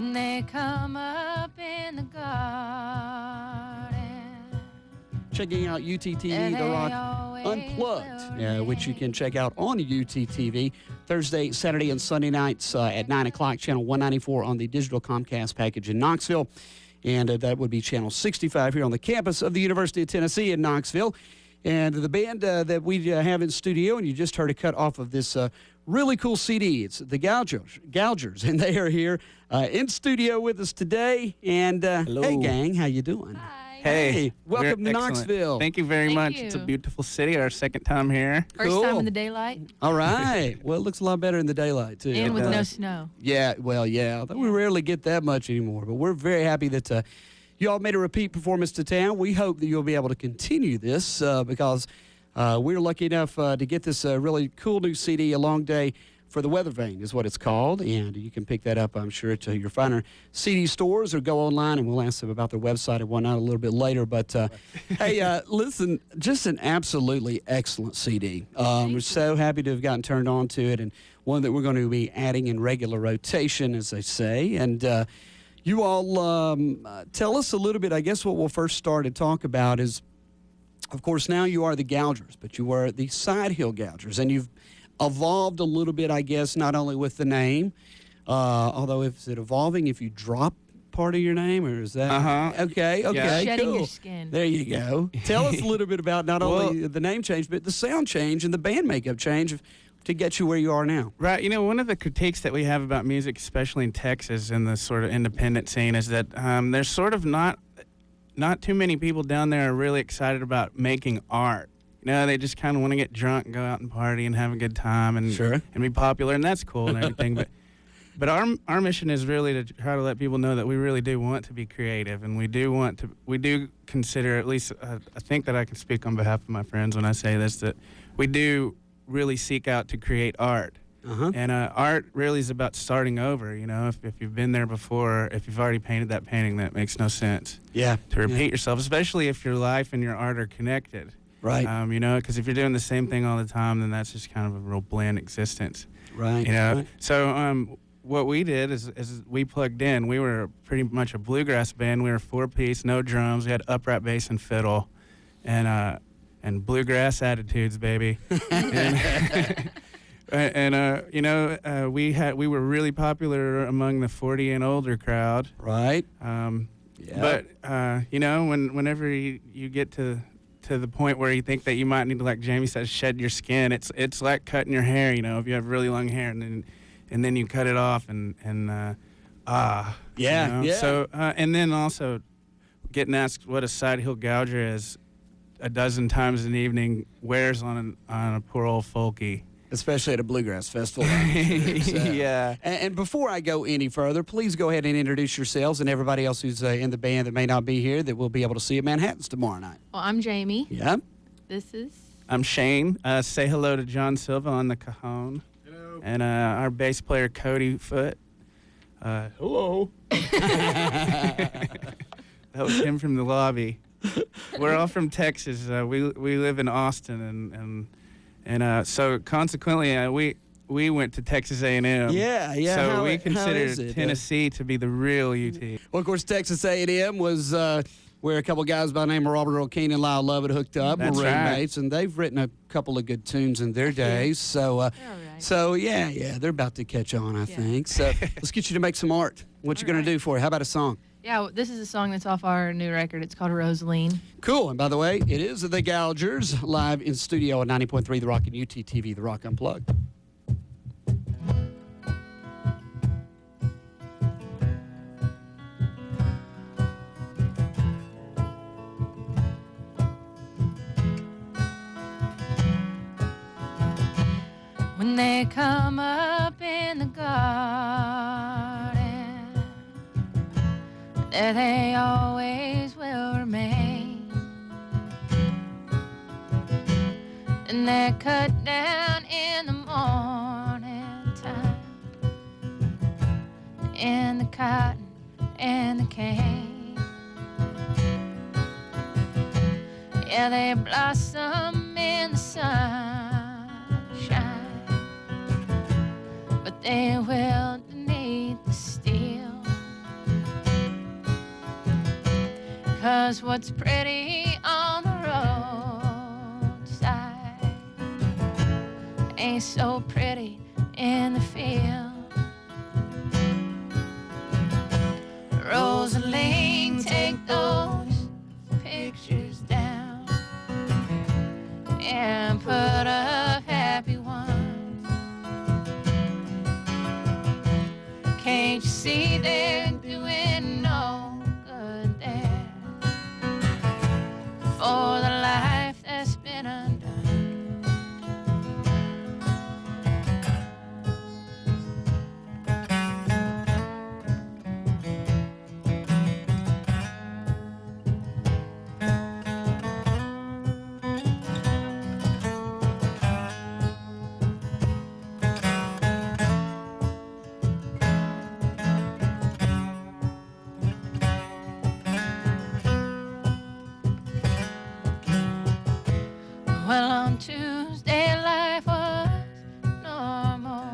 when they come up in the garden. Checking out UTTV, The Rock Unplugged, which you can check out on UTTV Thursday, Saturday, and Sunday nights at 9 o'clock, channel 194 on the digital Comcast package in Knoxville. And that would be channel 65 here on the campus of the University of Tennessee in Knoxville. And the band that we have in studio, and you just heard a cut off of this really cool CD. It's the Gougers, and they are here in studio with us today. And hey, gang, how you doing? Hi. Hey, welcome to excellent. Knoxville. Thank you very much. You. It's a beautiful city. Our second time here. First time in the daylight. All right. Well, it looks a lot better in the daylight, too. And with no snow. Yeah, well, yeah. We rarely get that much anymore, but we're very happy that you all made a repeat performance to town. We hope that you'll be able to continue this because we're lucky enough to get this really cool new CD, A Long Day for the Weather Vane is what it's called, and you can pick that up, I'm sure, at your finer CD stores or go online, and we'll ask them about their website and whatnot a little bit later. But, hey, listen, just an absolutely excellent CD. We're so happy to have gotten turned on to it, and one that we're going to be adding in regular rotation, as they say. And you all tell us a little bit. I guess what we'll first start to talk about is, of course, now you are the Gougers, but you were the Side Hill Gougers, and you've evolved a little bit, I guess, not only with the name, although is it evolving if you drop part of your name, or is that? Okay, Shedding cool. your skin. There you go. Tell us a little bit about not only the name change, but the sound change and the band makeup change to get you where you are now. Right. You know, one of the critiques that we have about music, especially in Texas and the sort of independent scene, is that there's sort of not too many people down there are really excited about making art. You know, they just kind of want to get drunk and go out and party and have a good time and be popular, and that's cool and everything. But our mission is really to try to let people know that we really do want to be creative, and we do consider, at least I think that I can speak on behalf of my friends when I say this, that we do really seek out to create art. And art really is about starting over. You know, if you've been there before, if you've already painted that painting, that makes no sense. To repeat yourself, especially if your life and your art are connected. Right. You know, because if you're doing the same thing all the time, then that's just kind of a real bland existence. Right. You know. Right. So what we did is we plugged in. We were pretty much a bluegrass band. We were 4-piece, no drums. We had upright bass and fiddle, and bluegrass attitudes, baby. And you know, we were really popular among the 40 and older crowd. Right. But you know, whenever you get to the point where you think that you might need to, like Jamie says, shed your skin, it's like cutting your hair. You know, if you have really long hair and then you cut it off and you know? So and then also getting asked what a Side Hill Gouger is a dozen times an evening wears on a poor old folkie. Especially at a bluegrass festival. So. And before I go any further, please go ahead and introduce yourselves and everybody else who's in the band that may not be here that we'll be able to see at Manhattan's tomorrow night. Well, I'm Jamie. Yeah. This is... I'm Shane. Say hello to John Silva on the cajon. Hello. And our bass player, Cody Foote. Hello. That was him from the lobby. We're all from Texas. We live in Austin, and so consequently, we went to Texas A&M. Yeah. So we consider Tennessee to be the real UT. Well, of course, Texas A&M was where a couple of guys by the name of Robert Earl Keen and Lyle Lovett hooked up. That's were roommates, right. and they've written a couple of good tunes in their days. So, so yeah, they're about to catch on, I think. So let's get you to make some art. What you going to do for it? How about a song? Yeah, this is a song that's off our new record. It's called Rosaline. Cool. And by the way, it is the Gougers live in studio at 90.3 The Rock and UTTV, The Rock Unplugged. When they come up in the garden, there they always will remain. And they're cut down in the morning time, in the cotton and the cane. Yeah, they blossom in the sunshine, but they wilt beneath the steel. 'cause what's pretty on the roadside ain't so pretty in the field. Rosaline, take those pictures down and put up happy ones. Can't you see they're doing no good there for the life that's been undone? Well, on Tuesday life was normal,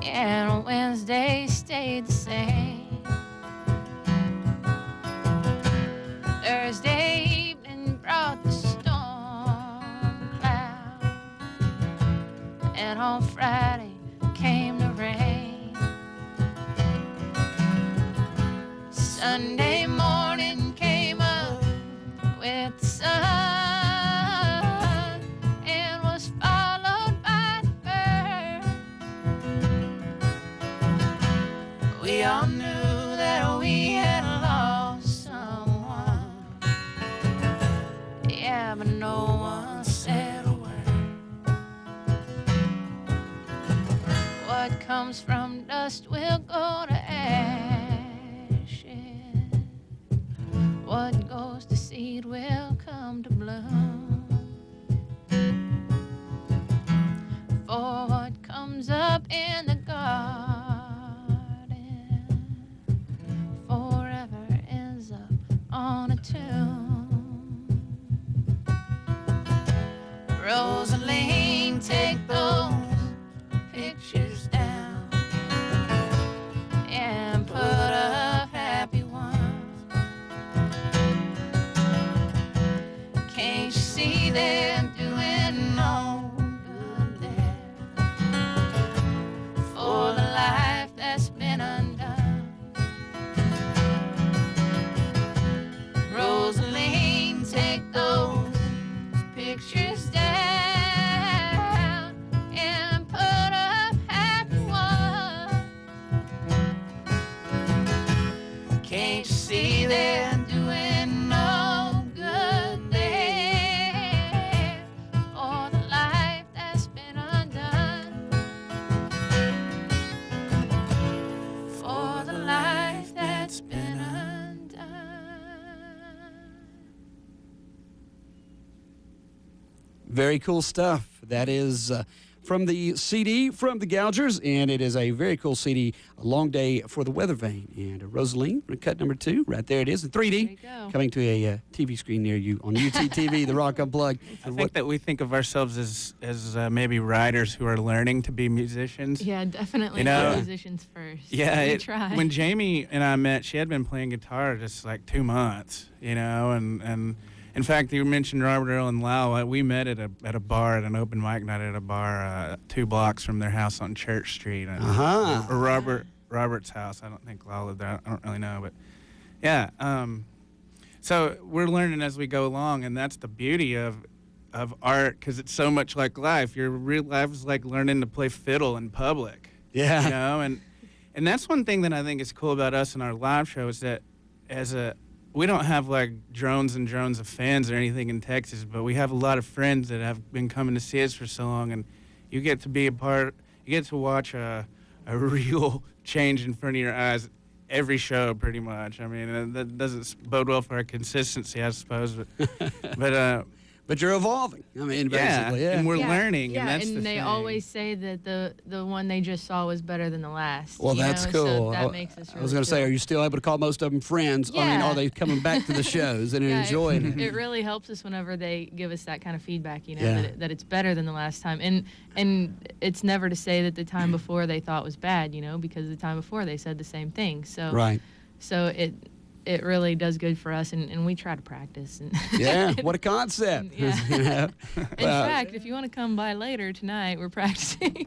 and on Wednesday stayed the same. Thursday evening brought the storm cloud, and on Friday came the rain. Sunday morning came up with the sun. We all knew that we had lost someone. Yeah, but no one said a word. What comes from dust will go to ashes. What goes to seed will come to bloom. For what comes up in the garden on a tomb. Rosaline, take those pictures down and put up happy ones. Can't you see they're doing no good there for the life that's been undone? Rosaline, take those pictures down and put up happy ones. Can't you see they're doing no good there for the life that's been undone? For the life that's been undone. Very cool stuff. That is from the CD from the Gougers, and it is a very cool CD, A Long Day for the Weather Vane. And Rosaline, cut number 2, right there it is in 3D, coming to a TV screen near you on UTTV, The Rock Unplugged. I think that we think of ourselves as maybe writers who are learning to be musicians. Yeah, definitely. You know, musicians first. Yeah, we try. When Jamie and I met, she had been playing guitar just like 2 months, you know, and in fact, you mentioned Robert Earl and Lau. We met at a bar, at an open mic night at a bar 2 blocks from their house on Church Street. Or Robert's house. I don't think Lau lived there. I don't really know, but yeah. So we're learning as we go along, and that's the beauty of art, because it's so much like life. Your real life is like learning to play fiddle in public. Yeah. You know, and that's one thing that I think is cool about us and our live show is that we don't have like drones and drones of fans or anything in Texas, but we have a lot of friends that have been coming to see us for so long, and you get to be a part. You get to watch a real change in front of your eyes every show, pretty much. I mean, that doesn't bode well for our consistency, I suppose, but But you're evolving. I mean, basically, yeah. And we're learning, yeah, and that's the they thing. always say that the one they just saw was better than the last. Well, that's cool. So that makes us really I was going to say, are you still able to call most of them friends? Yeah. I mean, are they coming back to the shows and enjoying it? It really helps us whenever they give us that kind of feedback, you know, Yeah. that it's better than the last time. And it's never to say that the time before they thought was bad, you know, because the time before they said the same thing. So Right. So it really does good for us, and we try to practice. And Yeah, what a concept. Yeah. You know? In fact, if you want to come by later tonight, we're practicing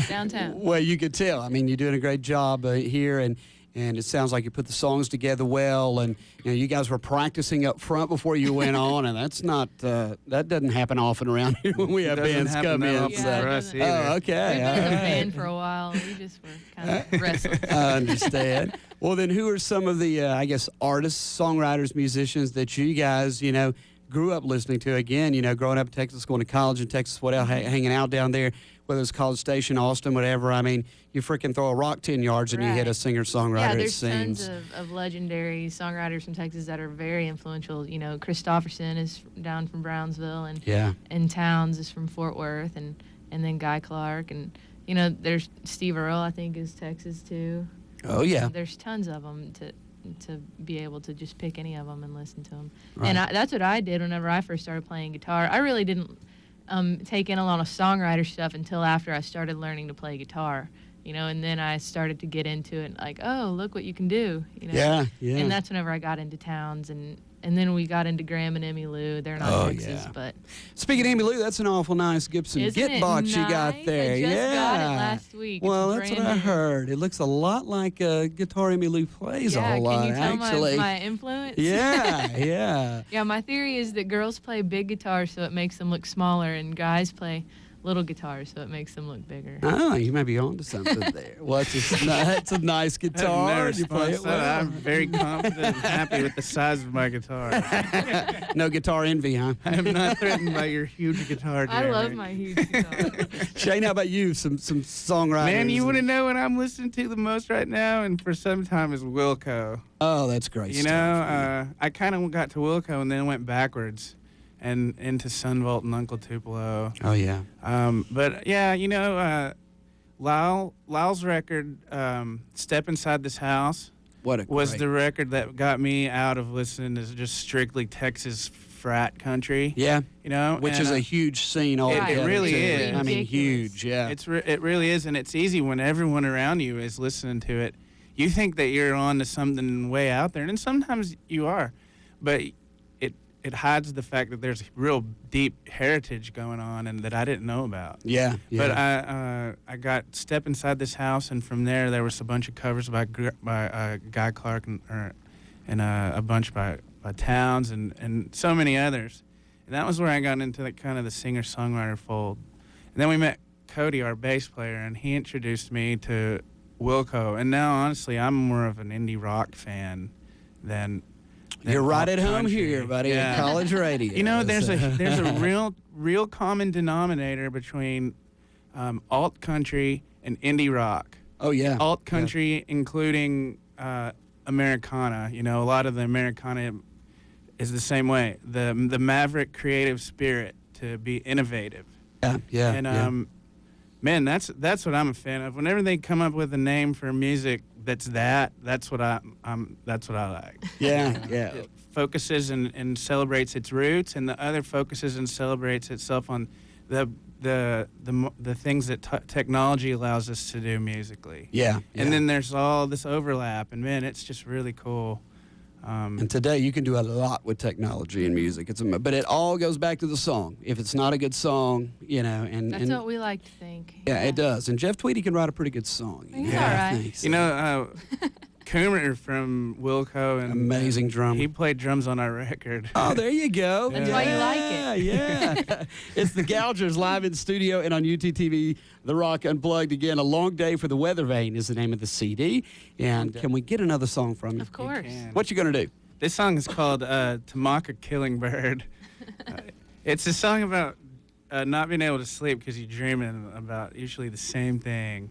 downtown. Well, you could tell. I mean, you're doing a great job here, and it sounds like you put the songs together well, and you guys were practicing up front before you went on, and that's not that doesn't happen often around here when we have bands come in. For us either. Oh, okay. We've been in a band for a while. We just were kind of restless. I understand. Well, then, who are some of the, I guess, artists, songwriters, musicians that you guys, grew up listening to? Again, growing up in Texas, going to college in Texas, what else, hanging out down there, whether it's College Station, Austin, whatever. I mean, you freaking throw a rock 10 yards and you hit a singer-songwriter, yeah, it there's seems. tons of legendary songwriters from Texas that are very influential. Christopherson is down from Brownsville, and Towns is from Fort Worth, and then Guy Clark, and there's Steve Earle, I think, is Texas too. Oh yeah. There's tons of them to be able to just pick any of them and listen to them. Right. And that's what I did whenever I first started playing guitar. I really didn't take in a lot of songwriter stuff until after I started learning to play guitar. And then I started to get into it, like, oh, look what you can do. Yeah. And that's whenever I got into Towns, and then we got into Graham and Emmy Lou. They're not Texas, but speaking of Emmy Lou, that's an awful nice Gibson Gitbox you got there. I just got it last week. Well, it's that's what I heard. It looks a lot like a guitar Emmy Lou plays a whole lot, can you tell actually. my influence? Yeah. Yeah, my theory is that girls play big guitars, so it makes them look smaller, and guys play little guitars, so it makes them look bigger. Oh, you may be onto something there. Well, it's a nice guitar. You play it well. I'm very confident and happy with the size of my guitar. No guitar envy, huh? I am not threatened by your huge guitar, Jeremy. I love my huge guitar. Shane, how about you? Some songwriters? Man, you want to know what I'm listening to the most right now, and for some time is Wilco. Oh, that's great stuff. I kind of got to Wilco and then went backwards and into Sunvolt and Uncle Tupelo. Oh, yeah. But, yeah, Lyle's record, Step Inside This House, was the record that got me out of listening to just strictly Texas frat country. Yeah. Which is a and, huge scene altogether. It really is. I mean, huge, yeah. It really is, and it's easy when everyone around you is listening to it. You think that you're on to something way out there, and sometimes you are, but it hides the fact that there's real deep heritage going on and that I didn't know about. Yeah. But I got Step Inside This House, and from there was a bunch of covers by Guy Clark and a bunch by Towns and so many others. And that was where I got into kind of the singer-songwriter fold. And then we met Cody, our bass player, and he introduced me to Wilco. And now, honestly, I'm more of an indie rock fan than You're right at home country. here, buddy, at College Radio. There's a real common denominator between alt country and indie rock. Oh, yeah. Alt country, including Americana. A lot of the Americana is the same way. The maverick creative spirit to be innovative. Yeah. And man, that's what I'm a fan of. Whenever they come up with a name for music that's what I like. Yeah. It focuses and celebrates its roots, and the other focuses and celebrates itself on the things that technology allows us to do musically. Yeah. And then there's all this overlap, and man, it's just really cool. And today you can do a lot with technology and music. But it all goes back to the song. If it's not a good song, and that's what we like to think. Yeah, it does. And Jeff Tweedy can write a pretty good song. He's all right. Coomer from Wilco, and amazing drummer. He played drums on our record. Oh, there you go. That's why you like it. Yeah. It's the Gougers live in studio and on UTTV, The Rock Unplugged. Again, A Long Day for the Weather Vane is the name of the CD. And can we get another song from you? Of course. What you going to do? This song is called Tamaka Killing Bird. It's a song about not being able to sleep because you're dreaming about usually the same thing.